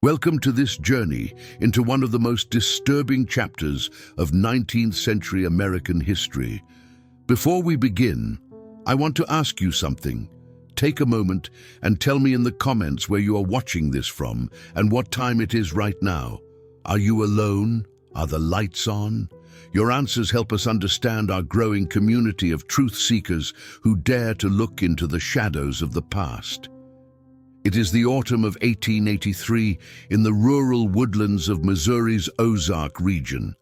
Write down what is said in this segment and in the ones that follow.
Welcome to this journey into one of the most disturbing chapters of 19th century American history. Before we begin, I want to ask you something. Take a moment and tell me in the comments where you are watching this from and what time it is right now. Are you alone? Are the lights on? Your answers help us understand our growing community of truth seekers who dare to look into the shadows of the past. It is the autumn of 1883 in the rural woodlands of Missouri's Ozark region.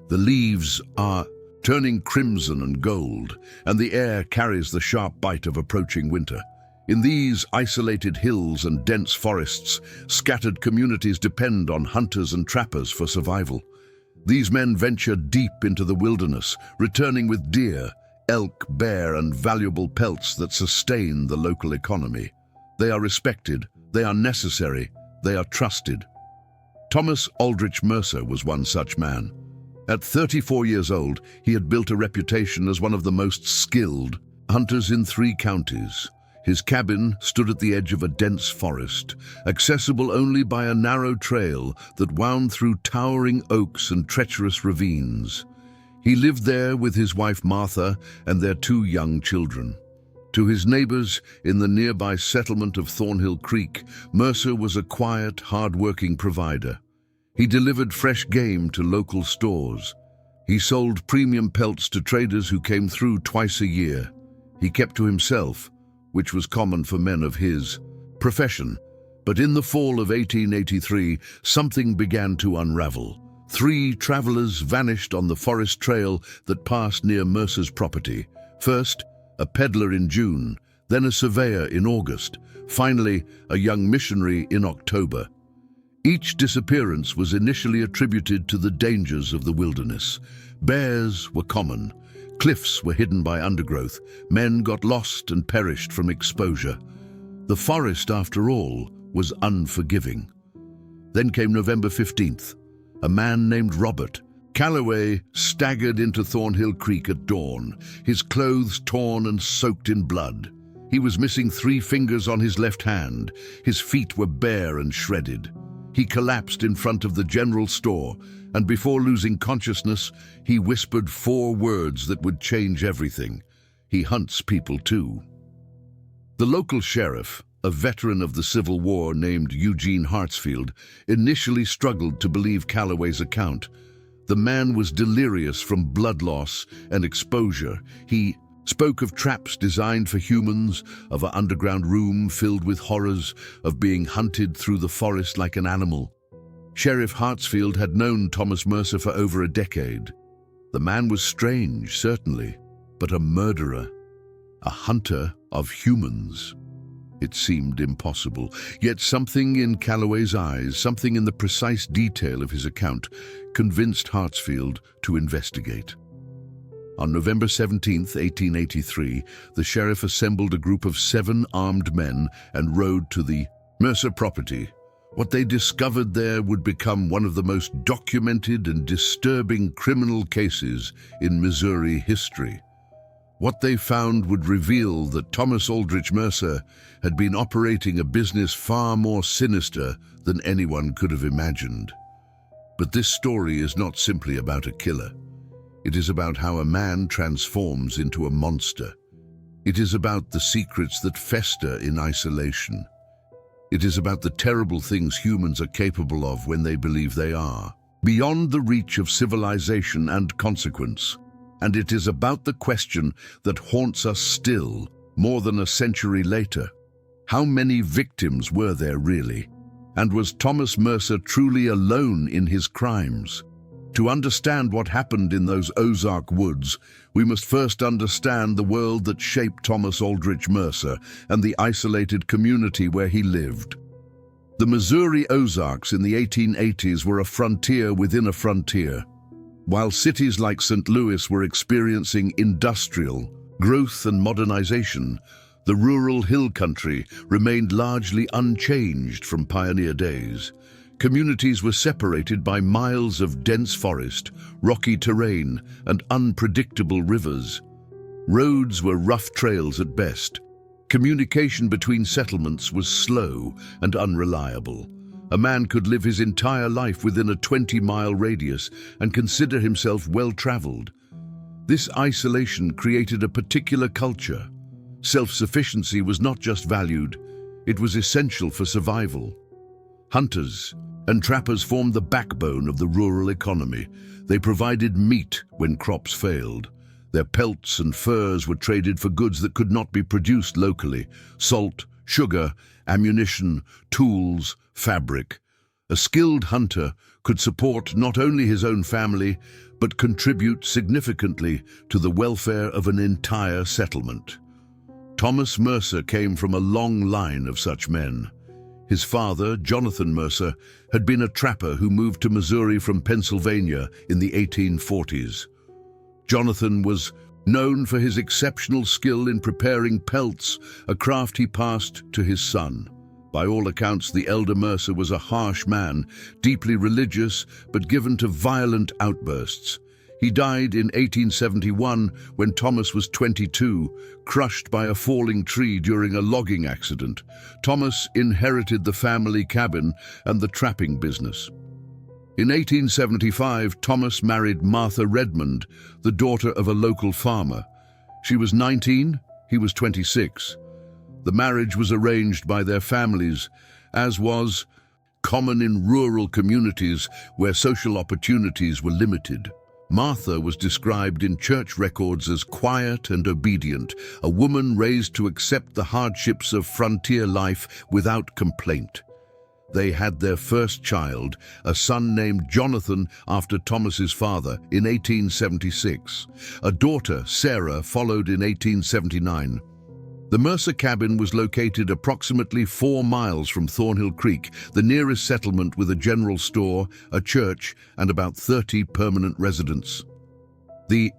The leaves are turning crimson and gold, and the air carries the sharp bite of approaching winter. In these isolated hills and dense forests, scattered communities depend on hunters and trappers for survival. These men venture deep into the wilderness, returning with deer, elk, bear, and valuable pelts that sustain the local economy. They are respected, they are necessary, they are trusted. Thomas Aldrich Mercer was one such man. At 34 years old, he had built a reputation as one of the most skilled hunters in 3 counties. His cabin stood at the edge of a dense forest, accessible only by a narrow trail that wound through towering oaks and treacherous ravines. He lived there with his wife Martha and their 2 young children. To his neighbors in the nearby settlement of Thornhill Creek, Mercer was a quiet, hard-working provider. He delivered fresh game to local stores. He sold premium pelts to traders who came through twice a year. He kept to himself, which was common for men of his profession. But in the fall of 1883, something began to unravel. 3 travelers vanished on the forest trail that passed near Mercer's property. First, a peddler in June, then a surveyor in August, finally a young missionary in October. Each disappearance was initially attributed to the dangers of the wilderness. Bears were common, cliffs were hidden by undergrowth, men got lost and perished from exposure. The forest, after all, was unforgiving. Then came November 15th. A man named Robert Calloway staggered into Thornhill Creek at dawn, his clothes torn and soaked in blood. He was missing 3 fingers on his left hand. His feet were bare and shredded. He collapsed in front of the general store, and before losing consciousness, he whispered 4 words that would change everything. He hunts people too. The local sheriff, a veteran of the Civil War named Eugene Hartsfield, initially struggled to believe Calloway's account. The man was delirious from blood loss and exposure. He spoke of traps designed for humans, of an underground room filled with horrors, of being hunted through the forest like an animal. Sheriff Hartsfield had known Thomas Mercer for over a decade. The man was strange, certainly, but a murderer, a hunter of humans. It seemed impossible, yet something in Calloway's eyes, something in the precise detail of his account, convinced Hartsfield to investigate. On November 17, 1883, the sheriff assembled a group of 7 armed men and rode to the Mercer property. What they discovered there would become one of the most documented and disturbing criminal cases in Missouri history. What they found would reveal that Thomas Aldrich Mercer had been operating a business far more sinister than anyone could have imagined. But this story is not simply about a killer. It is about how a man transforms into a monster. It is about the secrets that fester in isolation. It is about the terrible things humans are capable of when they believe they are, beyond the reach of civilization and consequence. And it is about the question that haunts us still, more than a century later. How many victims were there really? And was Thomas Mercer truly alone in his crimes? To understand what happened in those Ozark woods, we must first understand the world that shaped Thomas Aldrich Mercer and the isolated community where he lived. The Missouri Ozarks in the 1880s were a frontier within a frontier. While cities like St. Louis were experiencing industrial growth and modernization, the rural hill country remained largely unchanged from pioneer days. Communities were separated by miles of dense forest, rocky terrain, and unpredictable rivers. Roads were rough trails at best. Communication between settlements was slow and unreliable. A man could live his entire life within a 20-mile radius and consider himself well-traveled. This isolation created a particular culture. Self-sufficiency was not just valued, it was essential for survival. Hunters and trappers formed the backbone of the rural economy. They provided meat when crops failed. Their pelts and furs were traded for goods that could not be produced locally: salt, sugar, ammunition, tools, fabric. A skilled hunter could support not only his own family, but contribute significantly to the welfare of an entire settlement. Thomas Mercer came from a long line of such men. His father, Jonathan Mercer, had been a trapper who moved to Missouri from Pennsylvania in the 1840s. Jonathan was known for his exceptional skill in preparing pelts, a craft he passed to his son. By all accounts, the elder Mercer was a harsh man, deeply religious, but given to violent outbursts. He died in 1871 when Thomas was 22, crushed by a falling tree during a logging accident. Thomas inherited the family cabin and the trapping business. In 1875, Thomas married Martha Redmond, the daughter of a local farmer. She was 19, he was 26. The marriage was arranged by their families, as was common in rural communities where social opportunities were limited. Martha was described in church records as quiet and obedient, a woman raised to accept the hardships of frontier life without complaint. They had their first child, a son named Jonathan after Thomas's father, in 1876. A daughter, Sarah, followed in 1879. The Mercer cabin was located approximately 4 miles from Thornhill Creek, the nearest settlement with a general store, a church, and about 30 permanent residents. The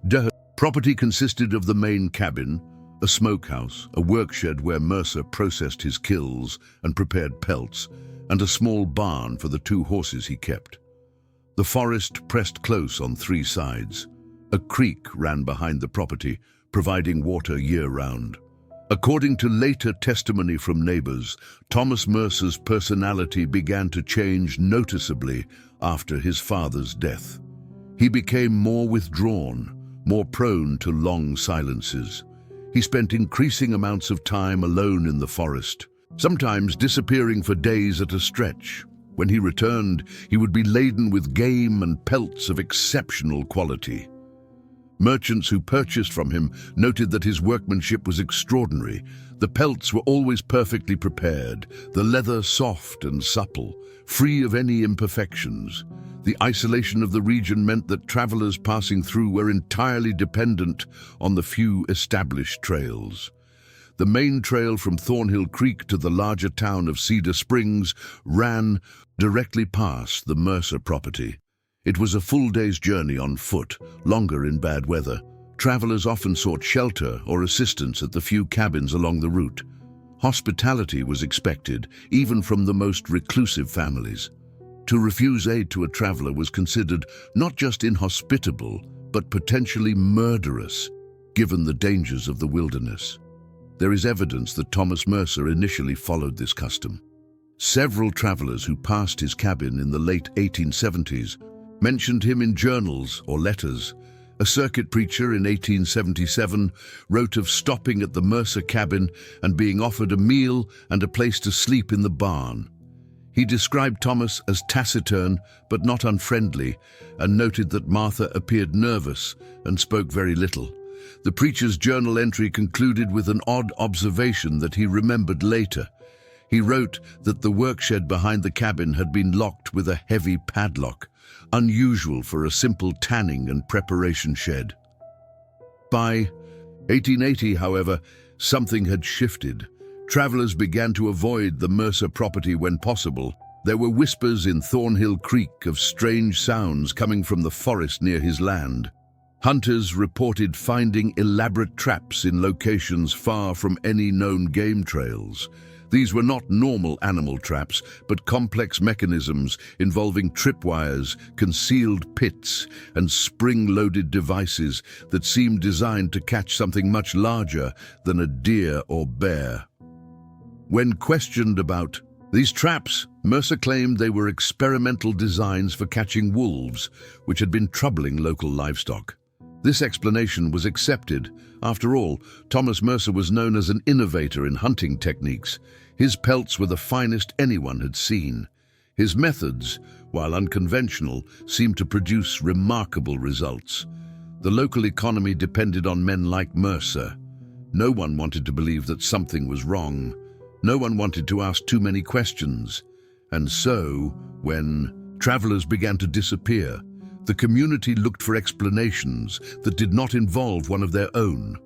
property consisted of the main cabin, a smokehouse, a workshed where Mercer processed his kills and prepared pelts, and a small barn for the 2 horses he kept. The forest pressed close on 3 sides. A creek ran behind the property, providing water year-round. According to later testimony from neighbors, Thomas Mercer's personality began to change noticeably after his father's death. He became more withdrawn, more prone to long silences. He spent increasing amounts of time alone in the forest, sometimes disappearing for days at a stretch. When he returned, he would be laden with game and pelts of exceptional quality. Merchants who purchased from him noted that his workmanship was extraordinary. The pelts were always perfectly prepared, the leather soft and supple, free of any imperfections. The isolation of the region meant that travelers passing through were entirely dependent on the few established trails. The main trail from Thornhill Creek to the larger town of Cedar Springs ran directly past the Mercer property. It was a full day's journey on foot, longer in bad weather. Travelers often sought shelter or assistance at the few cabins along the route. Hospitality was expected, even from the most reclusive families. To refuse aid to a traveler was considered not just inhospitable, but potentially murderous, given the dangers of the wilderness. There is evidence that Thomas Mercer initially followed this custom. Several travelers who passed his cabin in the late 1870s mentioned him in journals or letters. A circuit preacher in 1877 wrote of stopping at the Mercer cabin and being offered a meal and a place to sleep in the barn. He described Thomas as taciturn but not unfriendly, and noted that Martha appeared nervous and spoke very little. The preacher's journal entry concluded with an odd observation that he remembered later. He wrote that the workshed behind the cabin had been locked with a heavy padlock, unusual for a simple tanning and preparation shed. By 1880, however, something had shifted. Travelers began to avoid the Mercer property when possible. There were whispers in Thornhill Creek of strange sounds coming from the forest near his land. Hunters reported finding elaborate traps in locations far from any known game trails. These were not normal animal traps, but complex mechanisms involving tripwires, concealed pits, and spring-loaded devices that seemed designed to catch something much larger than a deer or bear. When questioned about These traps, Mercer claimed they were experimental designs for catching wolves, which had been troubling local livestock. This explanation was accepted. After all, Thomas Mercer was known as an innovator in hunting techniques. His pelts were the finest anyone had seen. His methods, while unconventional, seemed to produce remarkable results. The local economy depended on men like Mercer. No one wanted to believe that something was wrong. No one wanted to ask too many questions. And so, when travelers began to disappear, the community looked for explanations that did not involve one of their own.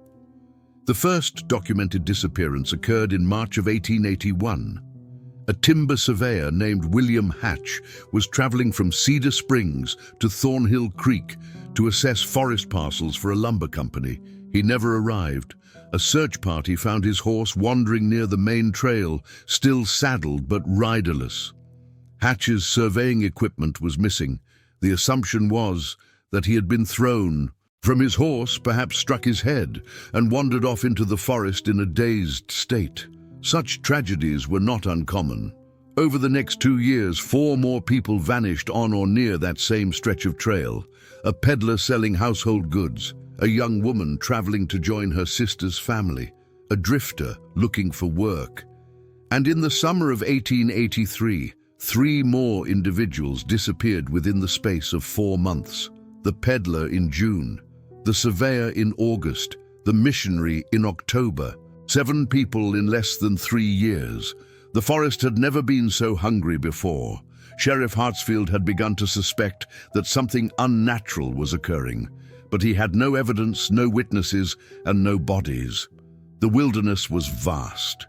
The first documented disappearance occurred in March of 1881. A timber surveyor named William Hatch was traveling from Cedar Springs to Thornhill Creek to assess forest parcels for a lumber company. He never arrived. A search party found his horse wandering near the main trail, still saddled but riderless. Hatch's surveying equipment was missing. The assumption was that he had been thrown from his horse, perhaps struck his head, and wandered off into the forest in a dazed state. Such tragedies were not uncommon. Over the next 2 years, 4 more people vanished on or near that same stretch of trail. A peddler selling household goods, a young woman traveling to join her sister's family, a drifter looking for work. And in the summer of 1883, 3 more individuals disappeared within the space of 4 months. The peddler in June, the surveyor in August, the missionary in October. 7 people in less than 3 years. The forest had never been so hungry before. Sheriff Hartsfield had begun to suspect that something unnatural was occurring, but he had no evidence, no witnesses, and no bodies. The wilderness was vast.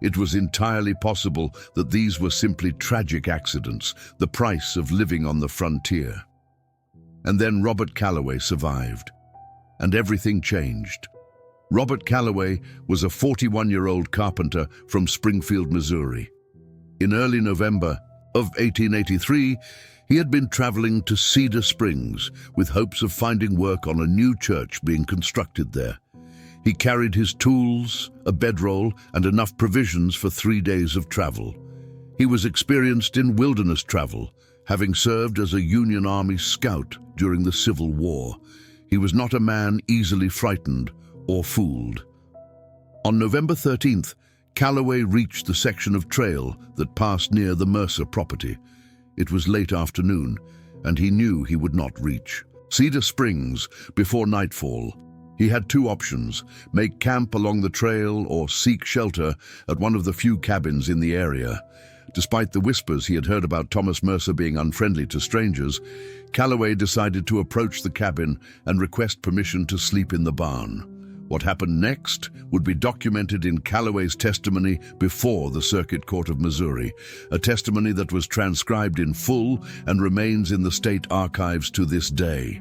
It was entirely possible that these were simply tragic accidents, the price of living on the frontier. And then Robert Calloway survived, and everything changed. Robert Calloway was a 41-year-old carpenter from Springfield, Missouri. In early November of 1883, he had been traveling to Cedar Springs with hopes of finding work on a new church being constructed there. He carried his tools, a bedroll, and enough provisions for 3 days of travel. He was experienced in wilderness travel, having served as a Union Army scout during the Civil War. He was not a man easily frightened or fooled. On November 13th, Calloway reached the section of trail that passed near the Mercer property. It was late afternoon, and he knew he would not reach Cedar Springs before nightfall. He had 2 options: make camp along the trail or seek shelter at one of the few cabins in the area. Despite the whispers he had heard about Thomas Mercer being unfriendly to strangers, Calloway decided to approach the cabin and request permission to sleep in the barn. What happened next would be documented in Calloway's testimony before the Circuit Court of Missouri, a testimony that was transcribed in full and remains in the state archives to this day.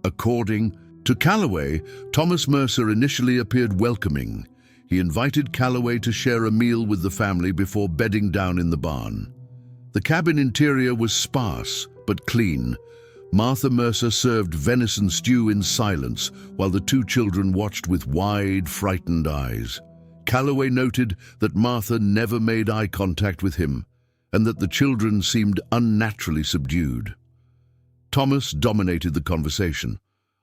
According to Calloway, Thomas Mercer initially appeared welcoming. He invited Calloway to share a meal with the family before bedding down in the barn. The cabin interior was sparse but clean. Martha Mercer served venison stew in silence while the 2 children watched with wide, frightened eyes. Calloway noted that Martha never made eye contact with him and that the children seemed unnaturally subdued. Thomas dominated the conversation,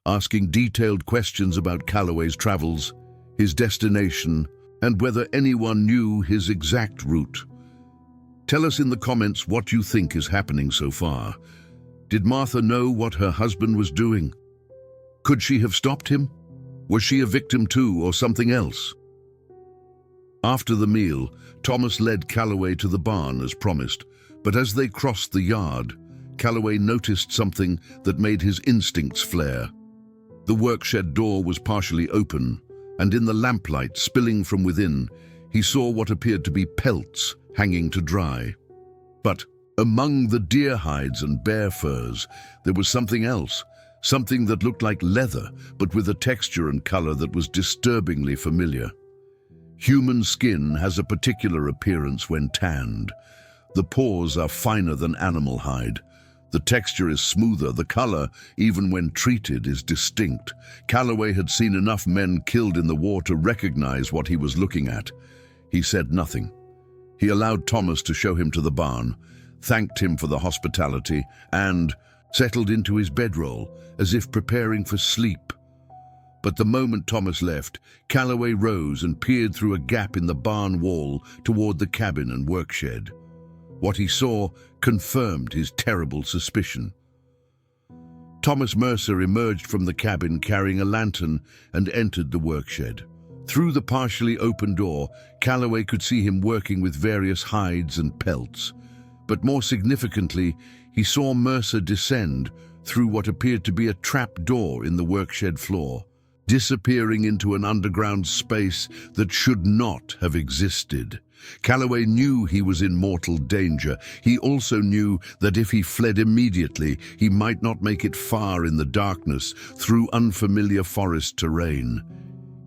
asking detailed questions about Calloway's travels, his destination, and whether anyone knew his exact route. Tell us in the comments what you think is happening so far. Did Martha know what her husband was doing? Could she have stopped him? Was she a victim too, or something else? After the meal, Thomas led Calloway to the barn as promised, but as they crossed the yard, Calloway noticed something that made his instincts flare. The workshed door was partially open, and in the lamplight spilling from within, he saw what appeared to be pelts hanging to dry. But among the deer hides and bear furs, there was something else, something that looked like leather, but with a texture and color that was disturbingly familiar. Human skin has a particular appearance when tanned. The pores are finer than animal hide. The texture is smoother, the color, even when treated, is distinct. Calloway had seen enough men killed in the war to recognize what he was looking at. He said nothing. He allowed Thomas to show him to the barn, thanked him for the hospitality, and settled into his bedroll as if preparing for sleep. But the moment Thomas left, Calloway rose and peered through a gap in the barn wall toward the cabin and workshed. What he saw confirmed his terrible suspicion. Thomas Mercer emerged from the cabin carrying a lantern and entered the workshed. Through the partially open door, Calloway could see him working with various hides and pelts. But more significantly, he saw Mercer descend through what appeared to be a trap door in the workshed floor, disappearing into an underground space that should not have existed. Calloway knew he was in mortal danger. He also knew that if he fled immediately, he might not make it far in the darkness through unfamiliar forest terrain.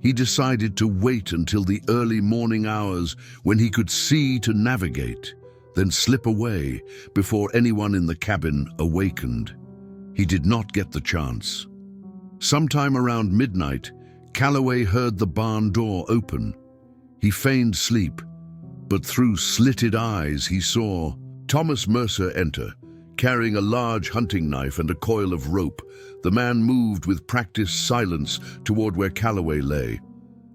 He decided to wait until the early morning hours when he could see to navigate, then slip away before anyone in the cabin awakened. He did not get the chance. Sometime around midnight, Calloway heard the barn door open. He feigned sleep, but through slitted eyes he saw Thomas Mercer enter, carrying a large hunting knife and a coil of rope. The man moved with practiced silence toward where Calloway lay.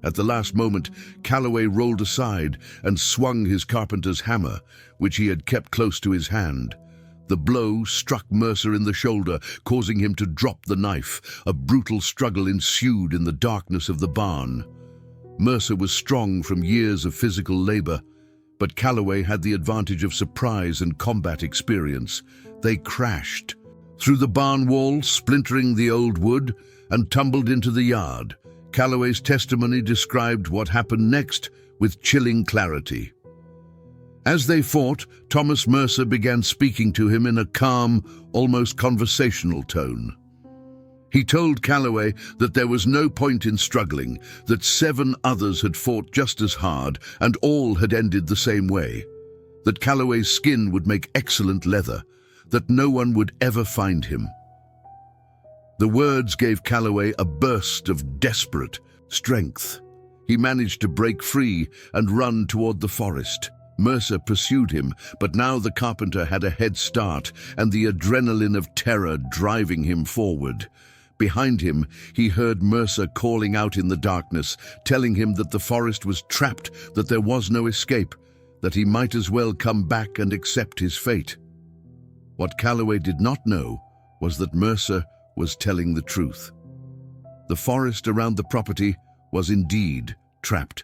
At the last moment, Calloway rolled aside and swung his carpenter's hammer, which he had kept close to his hand. The blow struck Mercer in the shoulder, causing him to drop the knife. A brutal struggle ensued in the darkness of the barn. Mercer was strong from years of physical labor, but Calloway had the advantage of surprise and combat experience. They crashed through the barn wall, splintering the old wood, and tumbled into the yard. Calloway's testimony described what happened next with chilling clarity. As they fought, Thomas Mercer began speaking to him in a calm, almost conversational tone. He told Calloway that there was no point in struggling, that 7 others had fought just as hard, and all had ended the same way. That Calloway's skin would make excellent leather, that no one would ever find him. The words gave Calloway a burst of desperate strength. He managed to break free and run toward the forest. Mercer pursued him, but now the carpenter had a head start and the adrenaline of terror driving him forward. Behind him, he heard Mercer calling out in the darkness, telling him that the forest was trapped, that there was no escape, that he might as well come back and accept his fate. What Calloway did not know was that Mercer was telling the truth. The forest around the property was indeed trapped.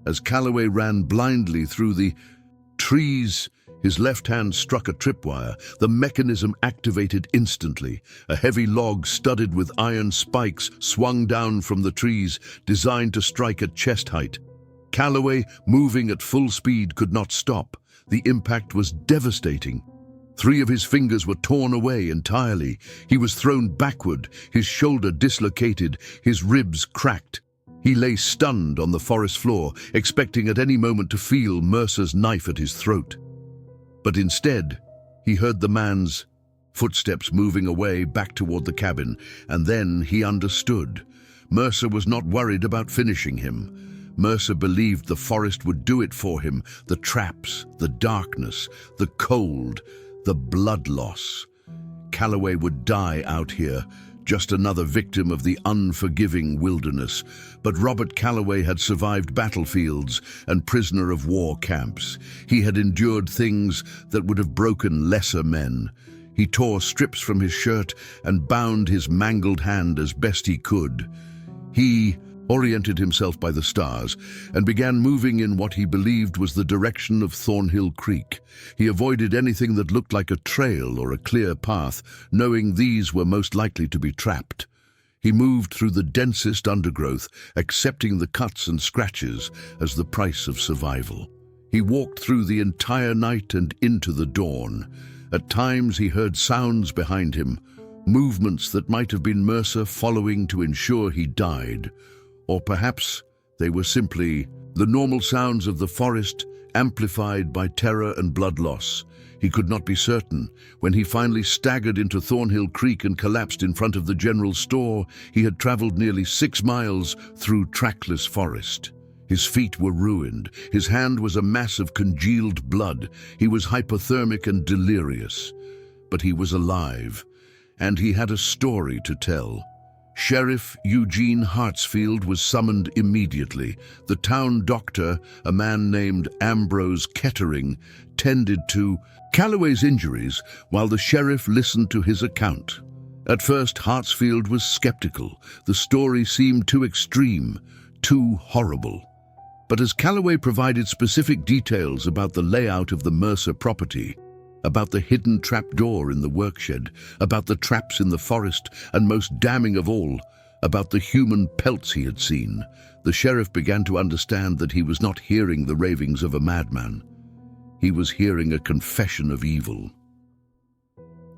As Calloway ran blindly through the trees, his left hand struck a tripwire. The mechanism activated instantly. A heavy log studded with iron spikes swung down from the trees, designed to strike at chest height. Calloway, moving at full speed, could not stop. The impact was devastating. 3 of his fingers were torn away entirely. He was thrown backward, his shoulder dislocated, his ribs cracked. He lay stunned on the forest floor, expecting at any moment to feel Mercer's knife at his throat. But instead, he heard the man's footsteps moving away back toward the cabin, and then he understood. Mercer was not worried about finishing him. Mercer believed the forest would do it for him, the traps, the darkness, the cold, the blood loss. Calloway would die out here, just another victim of the unforgiving wilderness. But Robert Calloway had survived battlefields and prisoner of war camps. He had endured things that would have broken lesser men. He tore strips from his shirt and bound his mangled hand as best he could. He oriented himself by the stars and began moving in what he believed was the direction of Thornhill Creek. He avoided anything that looked like a trail or a clear path, knowing these were most likely to be trapped. He moved through the densest undergrowth, accepting the cuts and scratches as the price of survival. He walked through the entire night and into the dawn. At times he heard sounds behind him, movements that might have been Mercer following to ensure he died. Or perhaps they were simply the normal sounds of the forest, amplified by terror and blood loss. He could not be certain. When he finally staggered into Thornhill Creek and collapsed in front of the general store, he had traveled nearly 6 miles through trackless forest. His feet were ruined. His hand was a mass of congealed blood. He was hypothermic and delirious. But he was alive, and he had a story to tell. Sheriff Eugene Hartsfield was summoned immediately. The town doctor, a man named Ambrose Kettering, tended to Calloway's injuries while the sheriff listened to his account. At first, Hartsfield was skeptical. The story seemed too extreme, too horrible. But as Calloway provided specific details about the layout of the Mercer property, about the hidden trapdoor in the workshed, about the traps in the forest, and most damning of all, about the human pelts he had seen, the sheriff began to understand that he was not hearing the ravings of a madman. He was hearing a confession of evil.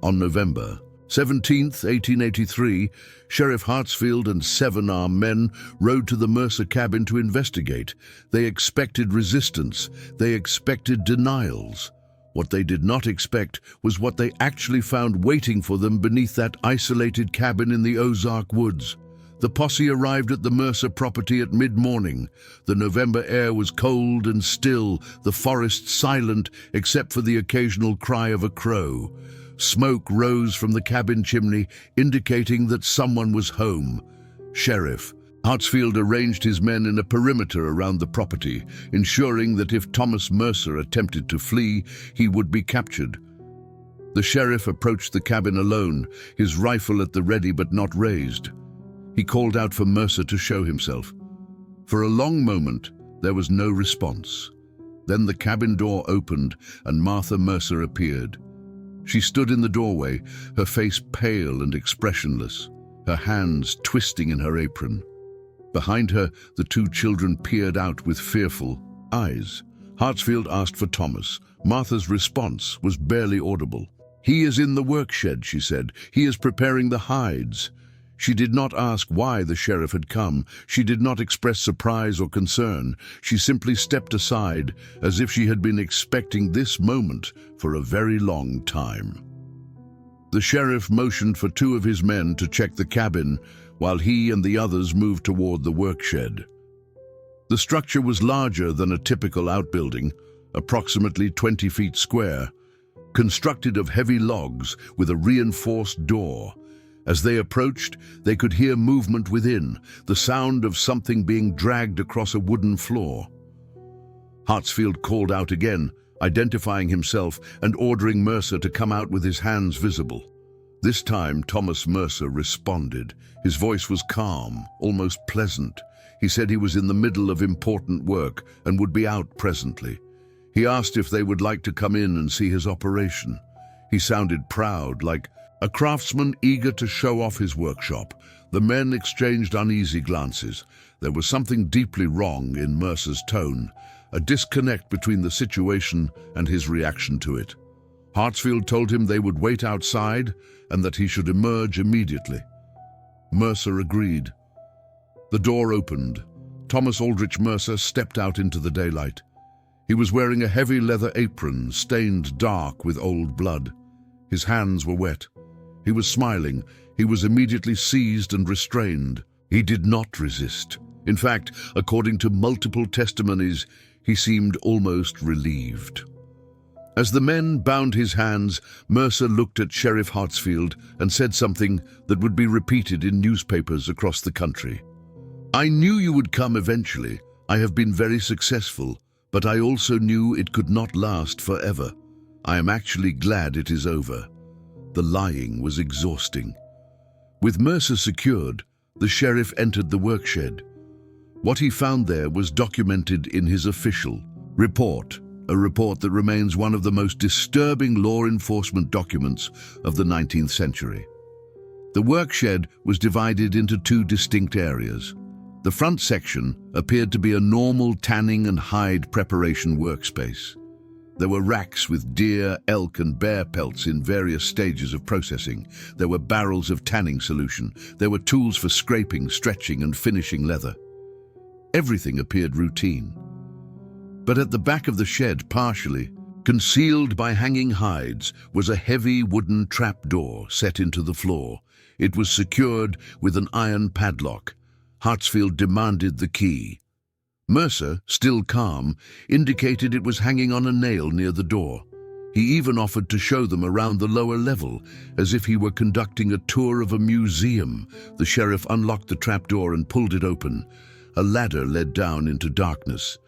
On November 17th, 1883, Sheriff Hartsfield and 7 armed men rode to the Mercer cabin to investigate. They expected resistance. They expected denials. What they did not expect was what they actually found waiting for them beneath that isolated cabin in the Ozark woods. The posse arrived at the Mercer property at mid-morning. The November air was cold and still, the forest silent except for the occasional cry of a crow. Smoke rose from the cabin chimney, indicating that someone was home. Sheriff Hartsfield arranged his men in a perimeter around the property, ensuring that if Thomas Mercer attempted to flee, he would be captured. The sheriff approached the cabin alone, his rifle at the ready but not raised. He called out for Mercer to show himself. For a long moment, there was no response. Then the cabin door opened and Martha Mercer appeared. She stood in the doorway, her face pale and expressionless, her hands twisting in her apron. Behind her, the 2 children peered out with fearful eyes. Hartsfield asked for Thomas. Martha's response was barely audible. "He is in the workshed," she said. "He is preparing the hides." She did not ask why the sheriff had come. She did not express surprise or concern. She simply stepped aside, as if she had been expecting this moment for a very long time. The sheriff motioned for 2 of his men to check the cabin, while he and the others moved toward the workshed. The structure was larger than a typical outbuilding, approximately 20 feet square, constructed of heavy logs with a reinforced door. As they approached, they could hear movement within, the sound of something being dragged across a wooden floor. Hartsfield called out again, identifying himself and ordering Mercer to come out with his hands visible. This time, Thomas Mercer responded. His voice was calm, almost pleasant. He said he was in the middle of important work and would be out presently. He asked if they would like to come in and see his operation. He sounded proud, like a craftsman eager to show off his workshop. The men exchanged uneasy glances. There was something deeply wrong in Mercer's tone, a disconnect between the situation and his reaction to it. Hartsfield told him they would wait outside and that he should emerge immediately. Mercer agreed. The door opened. Thomas Aldrich Mercer stepped out into the daylight. He was wearing a heavy leather apron, stained dark with old blood. His hands were wet. He was smiling. He was immediately seized and restrained. He did not resist. In fact, according to multiple testimonies, he seemed almost relieved. As the men bound his hands, Mercer looked at Sheriff Hartsfield and said something that would be repeated in newspapers across the country. "I knew you would come eventually. I have been very successful, but I also knew it could not last forever. I am actually glad it is over." The lying was exhausting. With Mercer secured, the sheriff entered the workshed. What he found there was documented in his official report, a report that remains one of the most disturbing law enforcement documents of the 19th century. The workshed was divided into 2 distinct areas. The front section appeared to be a normal tanning and hide preparation workspace. There were racks with deer, elk, and bear pelts in various stages of processing. There were barrels of tanning solution. There were tools for scraping, stretching, and finishing leather. Everything appeared routine. But at the back of the shed, partially concealed by hanging hides, was a heavy wooden trapdoor set into the floor. It was secured with an iron padlock. Hartsfield demanded the key. Mercer, still calm, indicated it was hanging on a nail near the door. He even offered to show them around the lower level, as if he were conducting a tour of a museum. The sheriff unlocked the trapdoor and pulled it open. A ladder led down into darkness.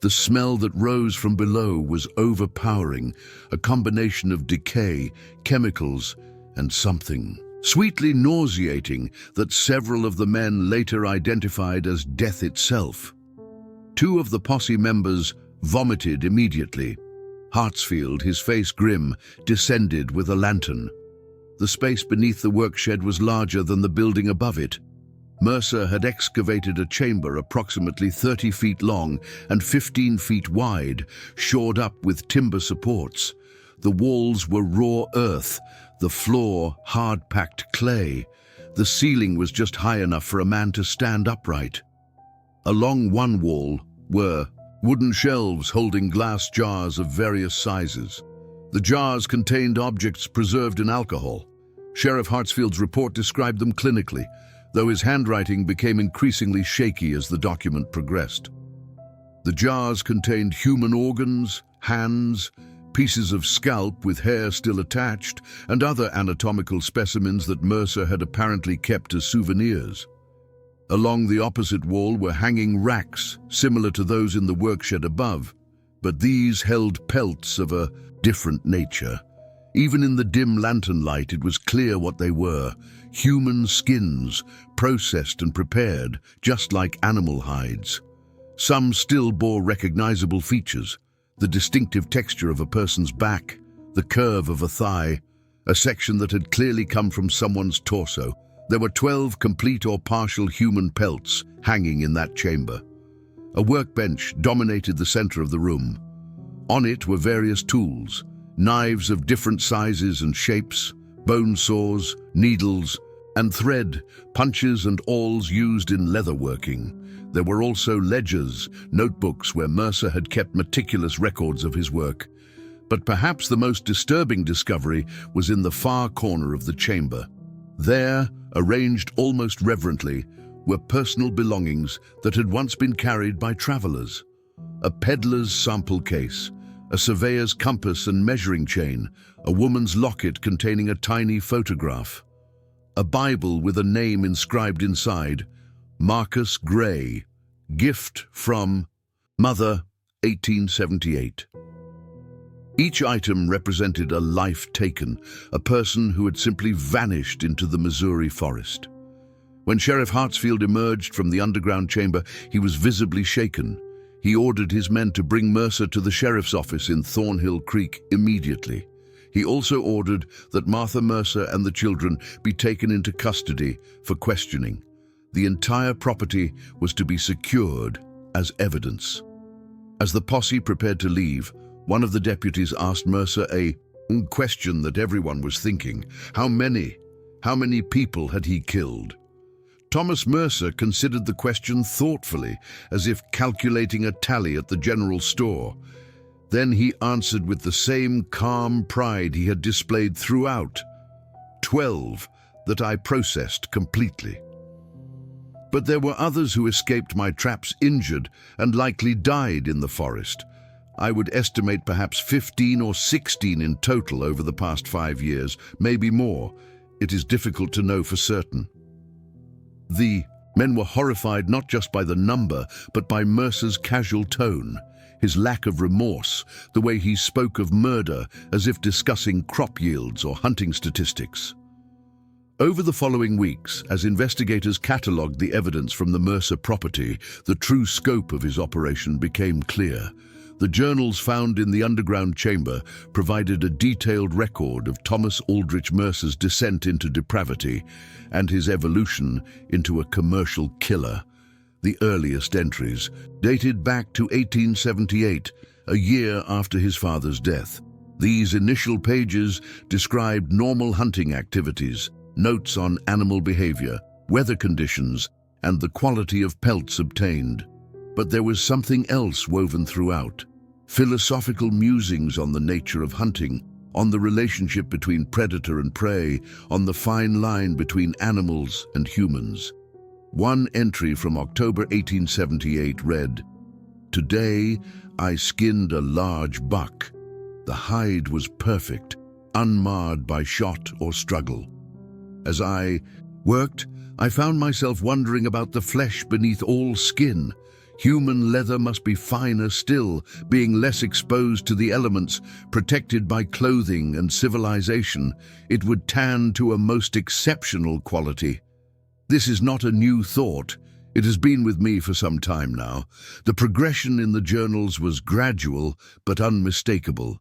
The smell that rose from below was overpowering, a combination of decay, chemicals, and something sweetly nauseating that several of the men later identified as death itself. Two of the posse members vomited immediately. Hartsfield, his face grim, descended with a lantern. The space beneath the workshed was larger than the building above it. Mercer had excavated a chamber approximately 30 feet long and 15 feet wide, shored up with timber supports. The walls were raw earth, the floor hard-packed clay. The ceiling was just high enough for a man to stand upright. Along one wall were wooden shelves holding glass jars of various sizes. The jars contained objects preserved in alcohol. Sheriff Hartsfield's report described them clinically, though his handwriting became increasingly shaky as the document progressed. The jars contained human organs, hands, pieces of scalp with hair still attached, and other anatomical specimens that Mercer had apparently kept as souvenirs. Along the opposite wall were hanging racks, similar to those in the workshed above, but these held pelts of a different nature. Even in the dim lantern light, it was clear what they were: human skins, processed and prepared, just like animal hides. Some still bore recognizable features: the distinctive texture of a person's back, the curve of a thigh, a section that had clearly come from someone's torso. There were 12 complete or partial human pelts hanging in that chamber. A workbench dominated the center of the room. On it were various tools: knives of different sizes and shapes, bone saws, needles, and thread, punches and awls used in leatherworking. There were also ledgers, notebooks where Mercer had kept meticulous records of his work. But perhaps the most disturbing discovery was in the far corner of the chamber. There, arranged almost reverently, were personal belongings that had once been carried by travelers. A peddler's sample case, a surveyor's compass and measuring chain, a woman's locket containing a tiny photograph, a Bible with a name inscribed inside: Marcus Gray, gift from Mother, 1878. Each item represented a life taken, a person who had simply vanished into the Missouri forest. When Sheriff Hartsfield emerged from the underground chamber, he was visibly shaken. He ordered his men to bring Mercer to the sheriff's office in Thornhill Creek immediately. He also ordered that Martha Mercer and the children be taken into custody for questioning. The entire property was to be secured as evidence. As the posse prepared to leave, one of the deputies asked Mercer a question that everyone was thinking: How many people had he killed? Thomas Mercer considered the question thoughtfully, as if calculating a tally at the general store. Then he answered with the same calm pride he had displayed throughout: 12 that I processed completely. But there were others who escaped my traps injured and likely died in the forest. I would estimate perhaps 15 or 16 in total over the past 5 years, maybe more. It is difficult to know for certain. The men were horrified not just by the number, but by Mercer's casual tone, his lack of remorse, the way he spoke of murder as if discussing crop yields or hunting statistics. Over the following weeks, as investigators catalogued the evidence from the Mercer property, the true scope of his operation became clear. The journals found in the underground chamber provided a detailed record of Thomas Aldrich Mercer's descent into depravity and his evolution into a commercial killer. The earliest entries dated back to 1878, a year after his father's death. These initial pages described normal hunting activities, notes on animal behavior, weather conditions, and the quality of pelts obtained. But there was something else woven throughout: philosophical musings on the nature of hunting, on the relationship between predator and prey, on the fine line between animals and humans. One entry from October 1878 read, Today, I skinned a large buck. The hide was perfect, unmarred by shot or struggle. As I worked, I found myself wondering about the flesh beneath all skin. Human leather must be finer still, being less exposed to the elements, protected by clothing and civilization. It would tan to a most exceptional quality. This is not a new thought. It has been with me for some time now. The progression in the journals was gradual but unmistakable.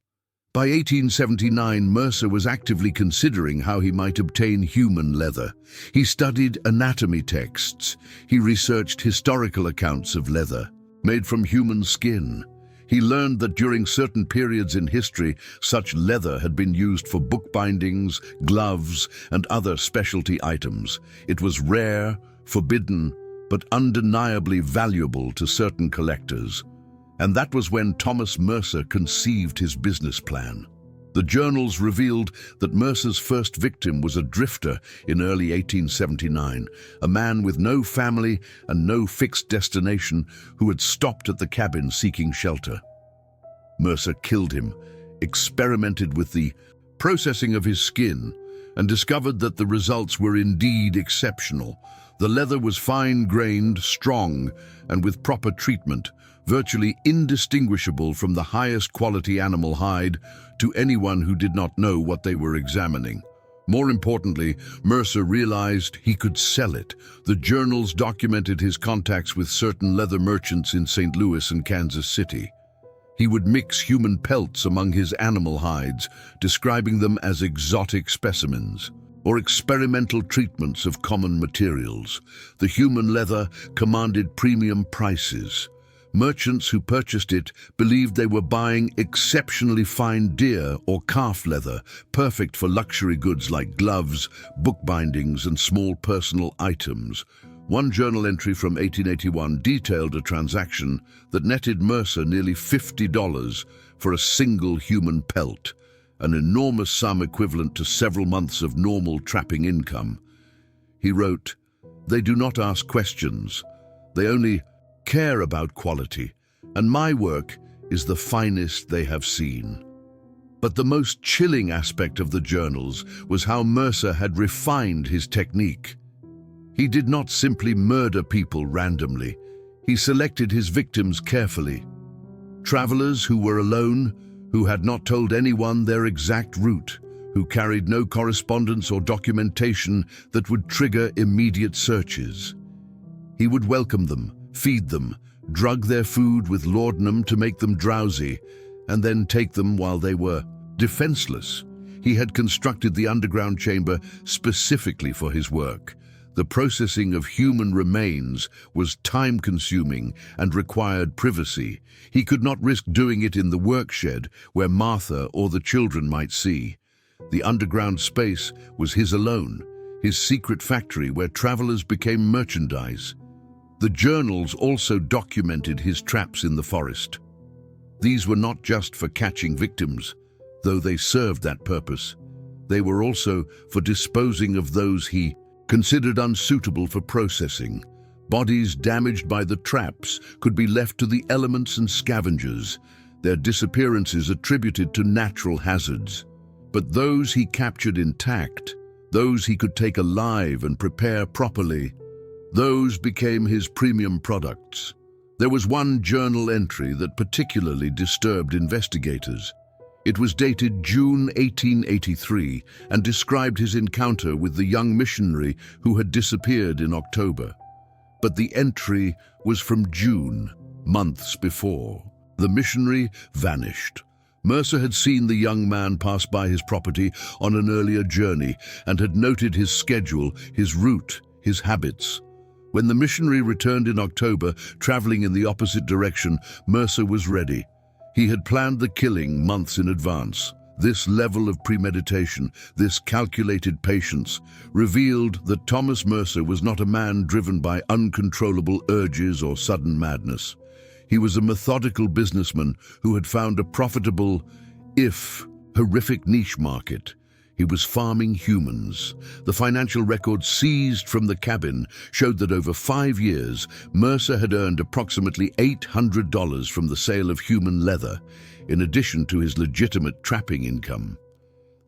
By 1879, Mercer was actively considering how he might obtain human leather. He studied anatomy texts. He researched historical accounts of leather made from human skin. He learned that during certain periods in history, such leather had been used for bookbindings, gloves, and other specialty items. It was rare, forbidden, but undeniably valuable to certain collectors. And that was when Thomas Mercer conceived his business plan. The journals revealed that Mercer's first victim was a drifter in early 1879, a man with no family and no fixed destination who had stopped at the cabin seeking shelter. Mercer killed him, experimented with the processing of his skin, and discovered that the results were indeed exceptional. The leather was fine-grained, strong, and with proper treatment, virtually indistinguishable from the highest quality animal hide to anyone who did not know what they were examining. More importantly, Mercer realized he could sell it. The journals documented his contacts with certain leather merchants in St. Louis and Kansas City. He would mix human pelts among his animal hides, describing them as exotic specimens or experimental treatments of common materials. The human leather commanded premium prices. Merchants who purchased it believed they were buying exceptionally fine deer or calf leather, perfect for luxury goods like gloves, bookbindings, and small personal items. One journal entry from 1881 detailed a transaction that netted Mercer nearly $50 for a single human pelt, an enormous sum equivalent to several months of normal trapping income. He wrote, "They do not ask questions. They only care about quality, and my work is the finest they have seen." But the most chilling aspect of the journals was how Mercer had refined his technique. He did not simply murder people randomly. He selected his victims carefully. Travelers who were alone, who had not told anyone their exact route, who carried no correspondence or documentation that would trigger immediate searches. He would welcome them, feed them, drug their food with laudanum to make them drowsy, and then take them while they were defenseless. He had constructed the underground chamber specifically for his work. The processing of human remains was time-consuming and required privacy. He could not risk doing it in the workshed where Martha or the children might see. The underground space was his alone, his secret factory where travelers became merchandise. The journals also documented his traps in the forest. These were not just for catching victims, though they served that purpose. They were also for disposing of those he considered unsuitable for processing. Bodies damaged by the traps could be left to the elements and scavengers, their disappearances attributed to natural hazards. But those he captured intact, those he could take alive and prepare properly, those became his premium products. There was one journal entry that particularly disturbed investigators. It was dated June 1883 and described his encounter with the young missionary who had disappeared in October. But the entry was from June, months before. The missionary vanished. Mercer had seen the young man pass by his property on an earlier journey and had noted his schedule, his route, his habits. When the missionary returned in October, traveling in the opposite direction, Mercer was ready. He had planned the killing months in advance. This level of premeditation, this calculated patience, revealed that Thomas Mercer was not a man driven by uncontrollable urges or sudden madness. He was a methodical businessman who had found a profitable, if horrific, niche market. He was farming humans. The financial records seized from the cabin showed that over 5 years, Mercer had earned approximately $800 from the sale of human leather, in addition to his legitimate trapping income.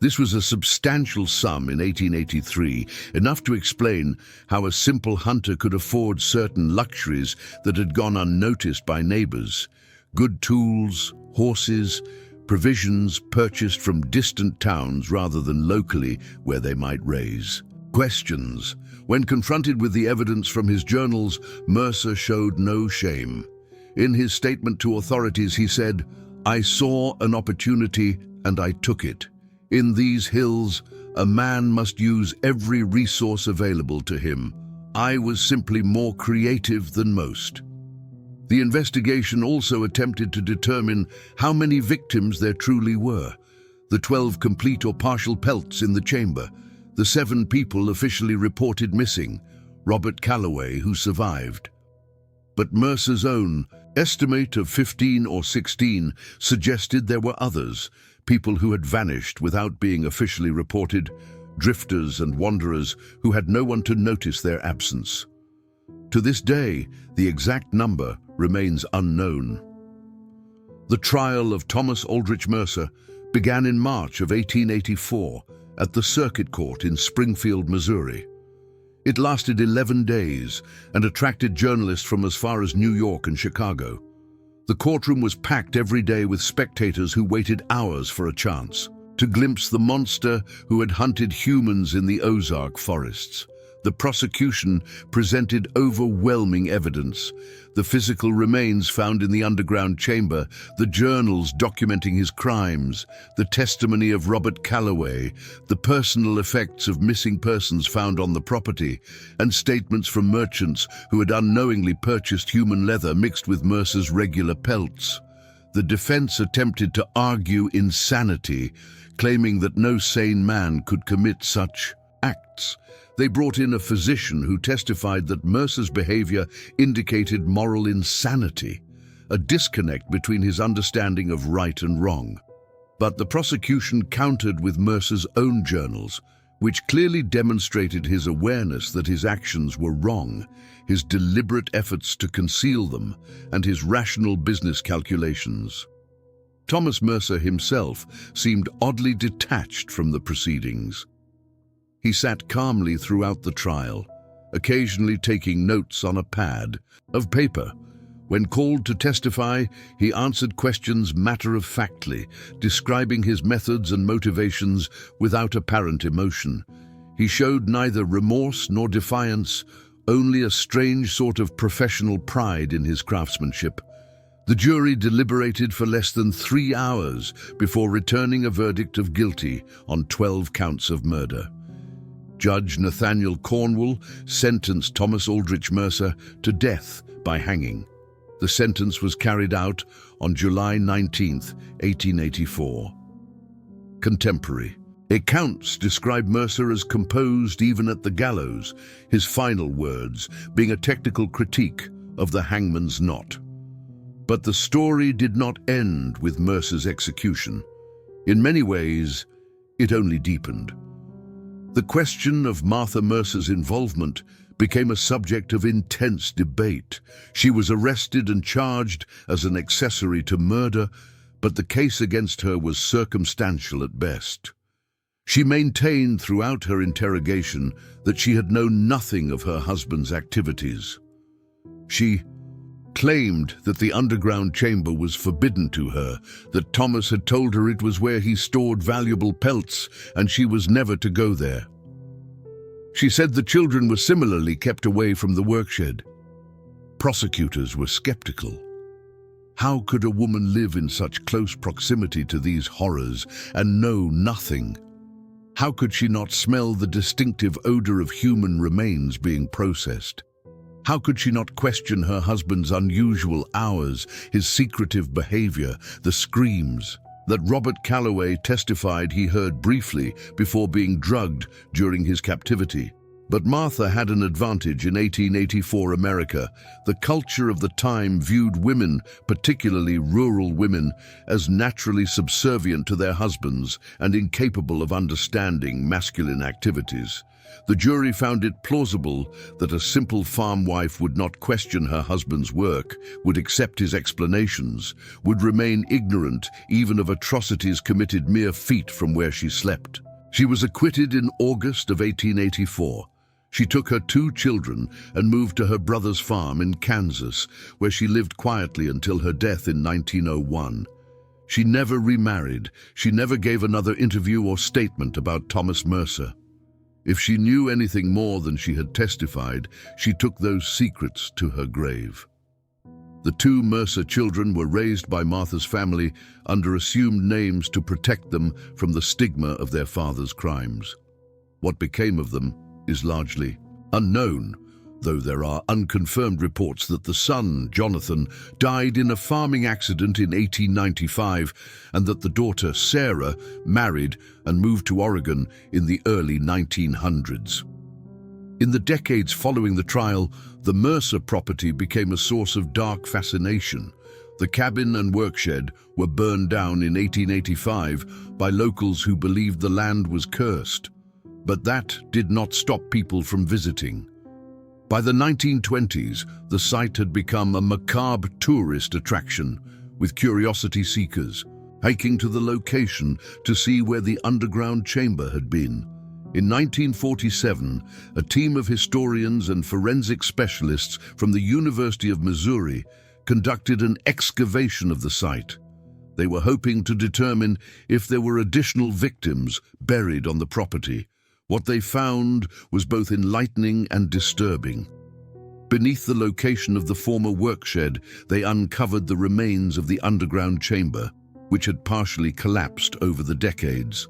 This was a substantial sum in 1883, enough to explain how a simple hunter could afford certain luxuries that had gone unnoticed by neighbors: good tools, horses, provisions purchased from distant towns rather than locally where they might raise. Questions. When confronted with the evidence from his journals, Mercer showed no shame. In his statement to authorities, he said, "I saw an opportunity and I took it. In these hills, a man must use every resource available to him. I was simply more creative than most." The investigation also attempted to determine how many victims there truly were: the 12 complete or partial pelts in the chamber, the 7 people officially reported missing, Robert Calloway, who survived. But Mercer's own estimate of 15 or 16 suggested there were others, people who had vanished without being officially reported, drifters and wanderers who had no one to notice their absence. To this day, the exact number remains unknown. The trial of Thomas Aldrich Mercer began in March of 1884 at the Circuit Court in Springfield, Missouri. It lasted 11 days and attracted journalists from as far as New York and Chicago. The courtroom was packed every day with spectators who waited hours for a chance to glimpse the monster who had hunted humans in the Ozark forests. The prosecution presented overwhelming evidence: the physical remains found in the underground chamber, the journals documenting his crimes, the testimony of Robert Calloway, the personal effects of missing persons found on the property, and statements from merchants who had unknowingly purchased human leather mixed with Mercer's regular pelts. The defense attempted to argue insanity, claiming that no sane man could commit such acts. They brought in a physician who testified that Mercer's behavior indicated moral insanity, a disconnect between his understanding of right and wrong. But the prosecution countered with Mercer's own journals, which clearly demonstrated his awareness that his actions were wrong, his deliberate efforts to conceal them, and his rational business calculations. Thomas Mercer himself seemed oddly detached from the proceedings. He sat calmly throughout the trial, occasionally taking notes on a pad of paper. When called to testify, he answered questions matter-of-factly, describing his methods and motivations without apparent emotion. He showed neither remorse nor defiance, only a strange sort of professional pride in his craftsmanship. The jury deliberated for less than 3 hours before returning a verdict of guilty on 12 counts of murder. Judge Nathaniel Cornwall sentenced Thomas Aldrich Mercer to death by hanging. The sentence was carried out on July 19, 1884. Contemporary accounts describe Mercer as composed even at the gallows, his final words being a technical critique of the hangman's knot. But the story did not end with Mercer's execution. In many ways, it only deepened. The question of Martha Mercer's involvement became a subject of intense debate. She was arrested and charged as an accessory to murder, but the case against her was circumstantial at best. She maintained throughout her interrogation that she had known nothing of her husband's activities. She claimed that the underground chamber was forbidden to her, that Thomas had told her it was where he stored valuable pelts and she was never to go there. She said the children were similarly kept away from the workshed. Prosecutors were skeptical. How could a woman live in such close proximity to these horrors and know nothing? How could she not smell the distinctive odor of human remains being processed? How could she not question her husband's unusual hours, his secretive behavior, the screams that Robert Calloway testified he heard briefly before being drugged during his captivity? But Martha had an advantage in 1884 America. The culture of the time viewed women, particularly rural women, as naturally subservient to their husbands and incapable of understanding masculine activities. The jury found it plausible that a simple farm wife would not question her husband's work, would accept his explanations, would remain ignorant even of atrocities committed mere feet from where she slept. She was acquitted in August of 1884. She took her 2 children and moved to her brother's farm in Kansas, where she lived quietly until her death in 1901. She never remarried. She never gave another interview or statement about Thomas Mercer. If she knew anything more than she had testified, she took those secrets to her grave. The 2 Mercer children were raised by Martha's family under assumed names to protect them from the stigma of their father's crimes. What became of them is largely unknown, though there are unconfirmed reports that the son, Jonathan, died in a farming accident in 1895 and that the daughter, Sarah, married and moved to Oregon in the early 1900s. In the decades following the trial, the Mercer property became a source of dark fascination. The cabin and workshed were burned down in 1885 by locals who believed the land was cursed. But that did not stop people from visiting. By the 1920s, the site had become a macabre tourist attraction, with curiosity seekers hiking to the location to see where the underground chamber had been. In 1947, a team of historians and forensic specialists from the University of Missouri conducted an excavation of the site. They were hoping to determine if there were additional victims buried on the property. What they found was both enlightening and disturbing. Beneath the location of the former workshed, they uncovered the remains of the underground chamber, which had partially collapsed over the decades.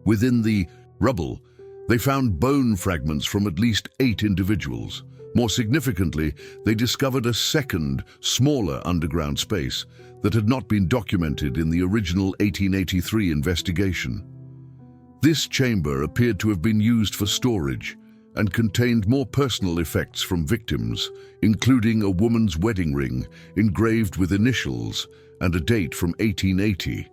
Within the rubble, they found bone fragments from at least 8 individuals. More significantly, they discovered a second, smaller underground space that had not been documented in the original 1883 investigation. This chamber appeared to have been used for storage and contained more personal effects from victims, including a woman's wedding ring engraved with initials and a date from 1880.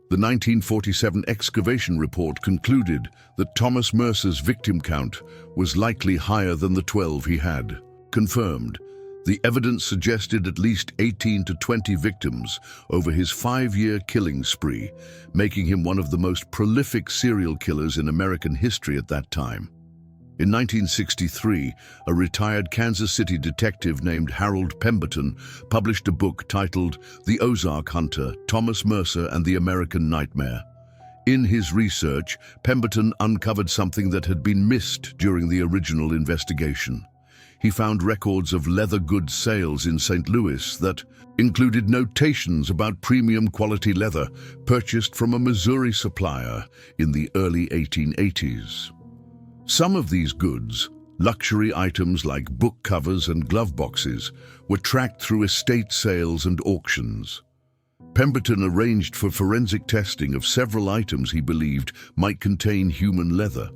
The 1947 excavation report concluded that Thomas Mercer's victim count was likely higher than the 12 he had confirmed. The evidence suggested at least 18 to 20 victims over his 5-year killing spree, making him one of the most prolific serial killers in American history at that time. In 1963, a retired Kansas City detective named Harold Pemberton published a book titled The Ozark Hunter, Thomas Mercer and the American Nightmare. In his research, Pemberton uncovered something that had been missed during the original investigation. He found records of leather goods sales in St. Louis that included notations about premium quality leather purchased from a Missouri supplier in the early 1880s. Some of these goods, luxury items like book covers and glove boxes, were tracked through estate sales and auctions. Pemberton arranged for forensic testing of several items he believed might contain human leather.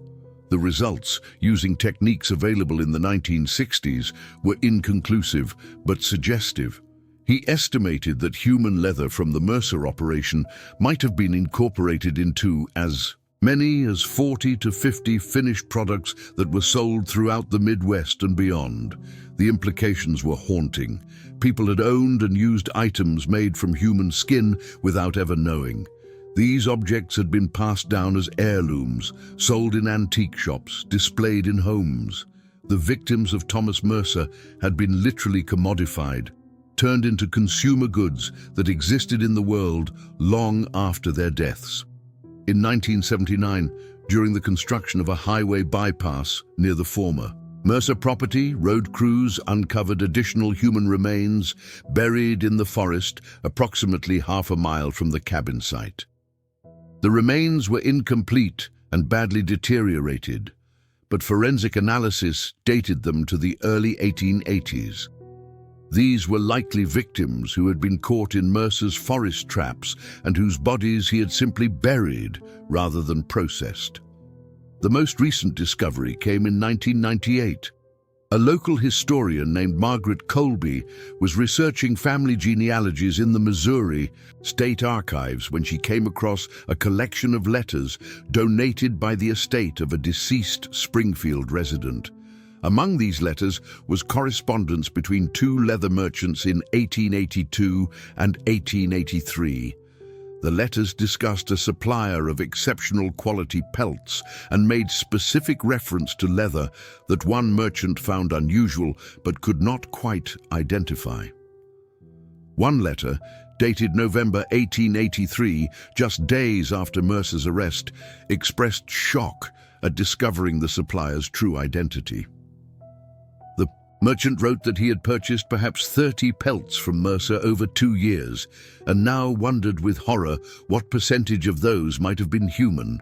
The results, using techniques available in the 1960s, were inconclusive but suggestive. He estimated that human leather from the Mercer operation might have been incorporated into as many as 40 to 50 finished products that were sold throughout the Midwest and beyond. The implications were haunting. People had owned and used items made from human skin without ever knowing. These objects had been passed down as heirlooms, sold in antique shops, displayed in homes. The victims of Thomas Mercer had been literally commodified, turned into consumer goods that existed in the world long after their deaths. In 1979, during the construction of a highway bypass near the former Mercer property, road crews uncovered additional human remains buried in the forest approximately half a mile from the cabin site. The remains were incomplete and badly deteriorated, but forensic analysis dated them to the early 1880s. These were likely victims who had been caught in Mercer's forest traps and whose bodies he had simply buried rather than processed. The most recent discovery came in 1998. A local historian named Margaret Colby was researching family genealogies in the Missouri State Archives when she came across a collection of letters donated by the estate of a deceased Springfield resident. Among these letters was correspondence between two leather merchants in 1882 and 1883. The letters discussed a supplier of exceptional quality pelts and made specific reference to leather that one merchant found unusual but could not quite identify. One letter, dated November 1883, just days after Mercer's arrest, expressed shock at discovering the supplier's true identity. The merchant wrote that he had purchased perhaps 30 pelts from Mercer over 2 years, and now wondered with horror what percentage of those might have been human.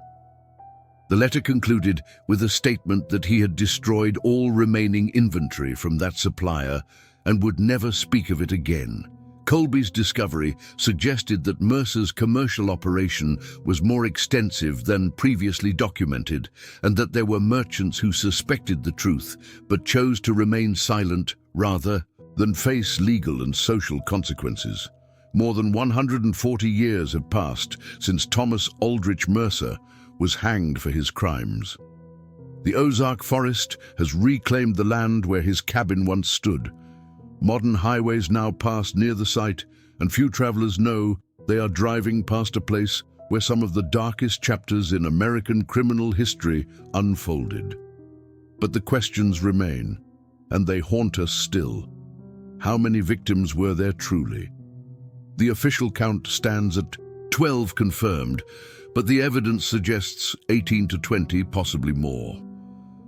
The letter concluded with a statement that he had destroyed all remaining inventory from that supplier and would never speak of it again. Colby's discovery suggested that Mercer's commercial operation was more extensive than previously documented, and that there were merchants who suspected the truth but chose to remain silent rather than face legal and social consequences. More than 140 years have passed since Thomas Aldrich Mercer was hanged for his crimes. The Ozark forest has reclaimed the land where his cabin once stood. Modern highways now pass near the site, and few travelers know they are driving past a place where some of the darkest chapters in American criminal history unfolded. But the questions remain, and they haunt us still. How many victims were there truly? The official count stands at 12 confirmed, but the evidence suggests 18 to 20, possibly more.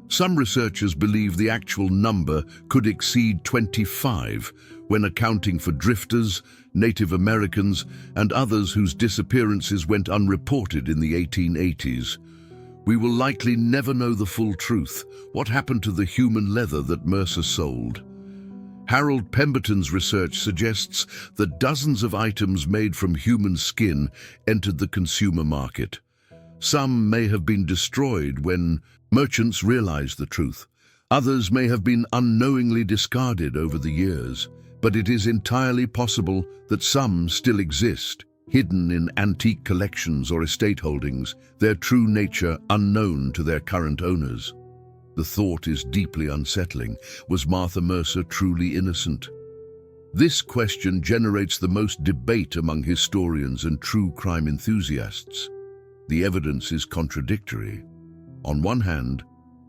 Some researchers believe the actual number could exceed 25 when accounting for drifters, Native Americans, and others whose disappearances went unreported in the 1880s. We will likely never know the full truth. What happened to the human leather that Mercer sold? Harold Pemberton's research suggests that dozens of items made from human skin entered the consumer market. Some may have been destroyed when merchants realized the truth. Others may have been unknowingly discarded over the years, but it is entirely possible that some still exist, hidden in antique collections or estate holdings, their true nature unknown to their current owners. The thought is deeply unsettling. Was Martha Mercer truly innocent? This question generates the most debate among historians and true crime enthusiasts. The evidence is contradictory. On one hand,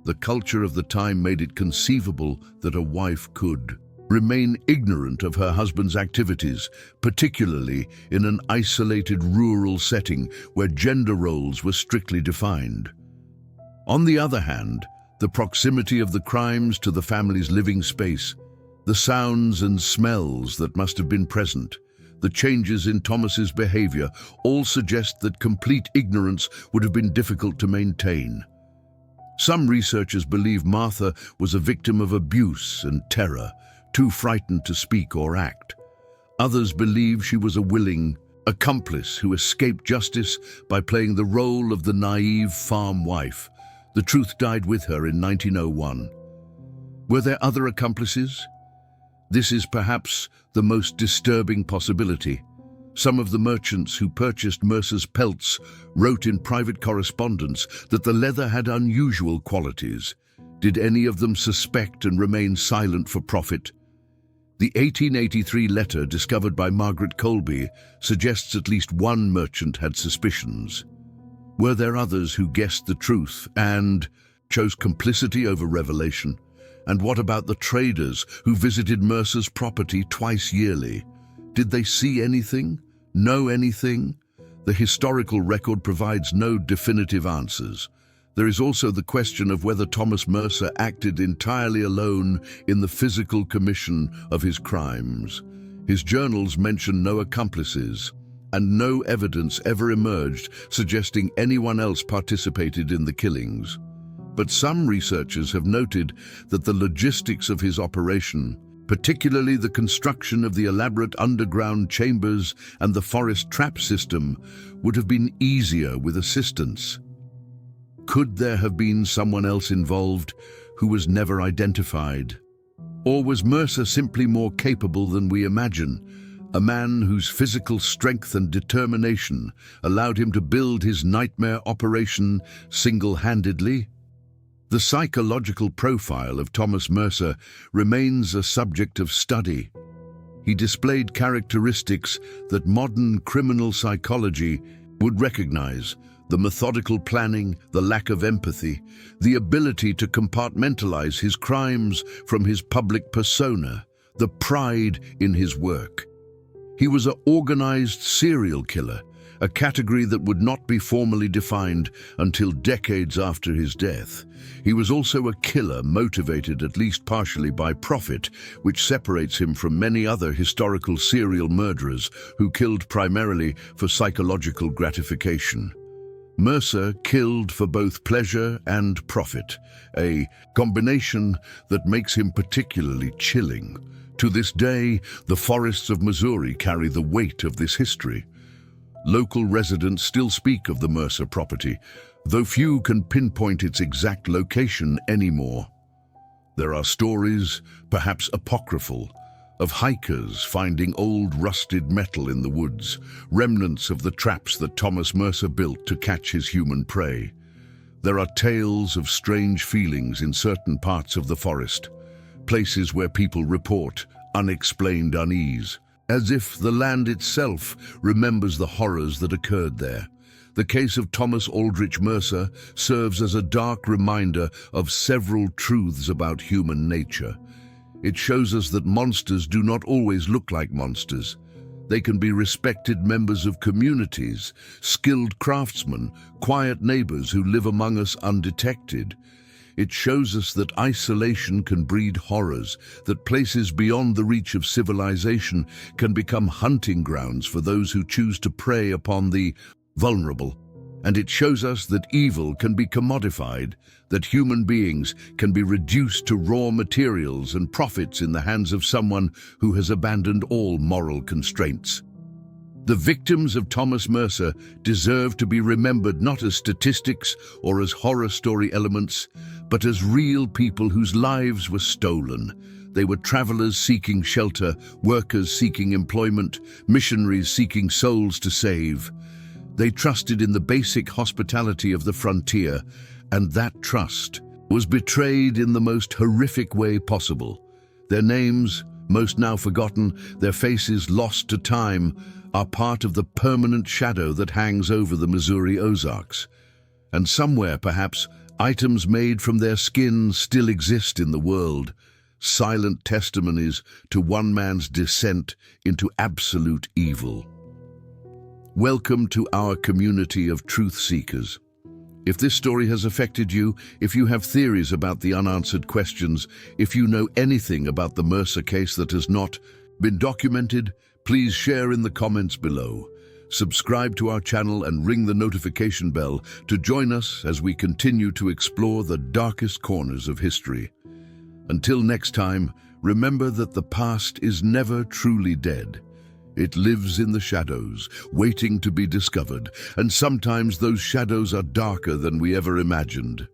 the culture of the time made it conceivable that a wife could remain ignorant of her husband's activities, particularly in an isolated rural setting where gender roles were strictly defined. On the other hand, the proximity of the crimes to the family's living space, the sounds and smells that must have been present, the changes in Thomas's behavior all suggest that complete ignorance would have been difficult to maintain. Some researchers believe Martha was a victim of abuse and terror, too frightened to speak or act. Others believe she was a willing accomplice who escaped justice by playing the role of the naive farm wife. The truth died with her in 1901. Were there other accomplices? This is perhaps the most disturbing possibility. Some of the merchants who purchased Mercer's pelts wrote in private correspondence that the leather had unusual qualities. Did any of them suspect and remain silent for profit? The 1883 letter discovered by Margaret Colby suggests at least one merchant had suspicions. Were there others who guessed the truth and chose complicity over revelation? And what about the traders who visited Mercer's property twice yearly? Did they see anything? Know anything? The historical record provides no definitive answers. There is also the question of whether Thomas Mercer acted entirely alone in the physical commission of his crimes. His journals mention no accomplices, and no evidence ever emerged suggesting anyone else participated in the killings. But some researchers have noted that the logistics of his operation, particularly the construction of the elaborate underground chambers and the forest trap system, would have been easier with assistance. Could there have been someone else involved who was never identified? Or was Mercer simply more capable than we imagine? A man whose physical strength and determination allowed him to build his nightmare operation single-handedly? The psychological profile of Thomas Mercer remains a subject of study. He displayed characteristics that modern criminal psychology would recognize: the methodical planning, the lack of empathy, the ability to compartmentalize his crimes from his public persona, the pride in his work. He was an organized serial killer, a category that would not be formally defined until decades after his death. He was also a killer motivated at least partially by profit, which separates him from many other historical serial murderers who killed primarily for psychological gratification. Mercer killed for both pleasure and profit, a combination that makes him particularly chilling. To this day, the forests of Missouri carry the weight of this history. Local residents still speak of the Mercer property, though few can pinpoint its exact location anymore. There are stories, perhaps apocryphal, of hikers finding old rusted metal in the woods, remnants of the traps that Thomas Mercer built to catch his human prey. There are tales of strange feelings in certain parts of the forest, places where people report unexplained unease, as if the land itself remembers the horrors that occurred there. The case of Thomas Aldrich Mercer serves as a dark reminder of several truths about human nature. It shows us that monsters do not always look like monsters. They can be respected members of communities, skilled craftsmen, quiet neighbors who live among us undetected. It shows us that isolation can breed horrors, that places beyond the reach of civilization can become hunting grounds for those who choose to prey upon the vulnerable. And it shows us that evil can be commodified, that human beings can be reduced to raw materials and profits in the hands of someone who has abandoned all moral constraints. The victims of Thomas Mercer deserve to be remembered not as statistics or as horror story elements, but as real people whose lives were stolen. They were travelers seeking shelter, workers seeking employment, missionaries seeking souls to save. They trusted in the basic hospitality of the frontier, and that trust was betrayed in the most horrific way possible. Their names, most now forgotten, their faces lost to time, are part of the permanent shadow that hangs over the Missouri Ozarks. And somewhere, perhaps, items made from their skin still exist in the world, silent testimonies to one man's descent into absolute evil. Welcome to our community of truth seekers. If this story has affected you, if you have theories about the unanswered questions, if you know anything about the Mercer case that has not been documented, please share in the comments below. Subscribe to our channel and ring the notification bell to join us as we continue to explore the darkest corners of history. Until next time, remember that the past is never truly dead. It lives in the shadows, waiting to be discovered, and sometimes those shadows are darker than we ever imagined.